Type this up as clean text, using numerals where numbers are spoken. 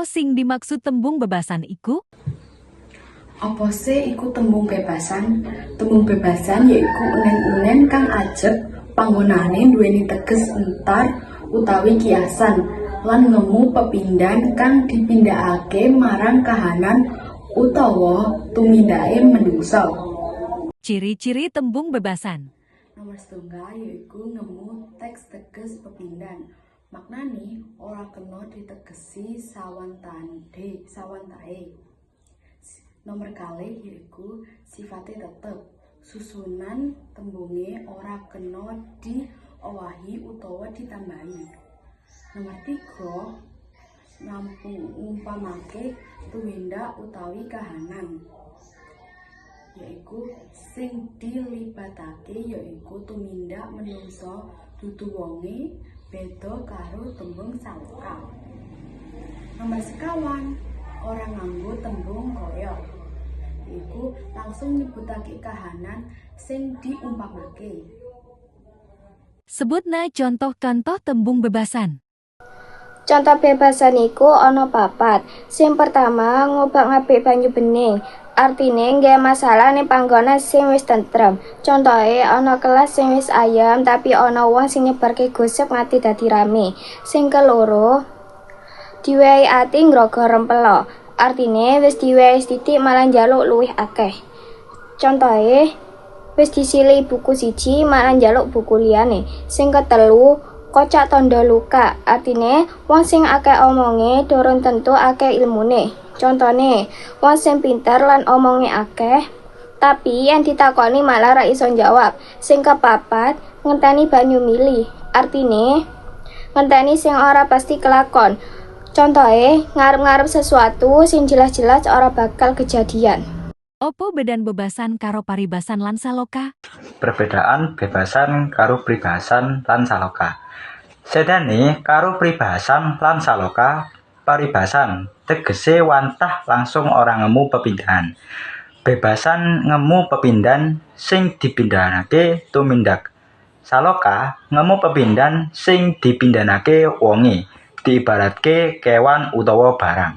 Opo sing dimaksud tembung bebasan iku? Apa sih iku tembung bebasan? Tembung bebasan yaiku unen-unen kang ajeg panggonane duweni teges entar utawi kiasan lan ngemu pepindhan kang dipindhahake marang kahanan utawa tumindake menungsa. Ciri-ciri tembung bebasan. Nomor setunggal yaiku ngemu teks teges pepindhan. Maknane ora kena ditegesi sawantae. Nomor kalih yaiku sifatnya tetep. Susunan tembunge ora kena diowahi utawa ditambahi. Nomor 3, ngumpamake tumindak utawi kahanan. Yaiku sing dilibatake yaiku tumindak menungsa dudu wonge beda karo tembung saloka. Nomor sekawan, ora nganggo tembung kaya. Iku langsung nyebutake kahanan sing diumpamake. Sebutna contoh-contoh tembung bebasan. Contoh bebasan iku ana 4. Sing pertama, ngobak-ngabik banyu bening. Artine nggih masalah ning panggonan sing wis tentrem. Contohe ana kelas sing wis ayem tapi ana wong sing nyebarke gosip nganti dadi rame. Sing keloro, diwehi ati ngrogo rempelo. Artine wis diwehi sithik malah njaluk luwih akeh. Contohe, wis disili buku siji malah njaluk buku liyane. Sing ketelu, kocak tandha luka. Artine wong sing akeh omonge durung tentu akeh ilmune. Contone, wong sing pinter lan omonge akeh, tapi yang ditakoni malah ra iso jawab. Sing kepapat, ngenteni banyu mili. Artine, ngenteni sing ora pasti kelakon. Contohe, ngarep-ngarep sesuatu sing jelas-jelas ora bakal kejadian. Opo bedan bebasan karo paribasan lan saloka? Perbedaan bebasan karo pribasan lan saloka. Sedane karo pribasan lan saloka, paribasan tegese wantah langsung ora ngemu pepindhan. Bebasan ngemu pepindhan sing dipindhanake tumindak. Saloka ngemu pepindhan sing dipindhanake wonge, diibaratke kewan utawa barang.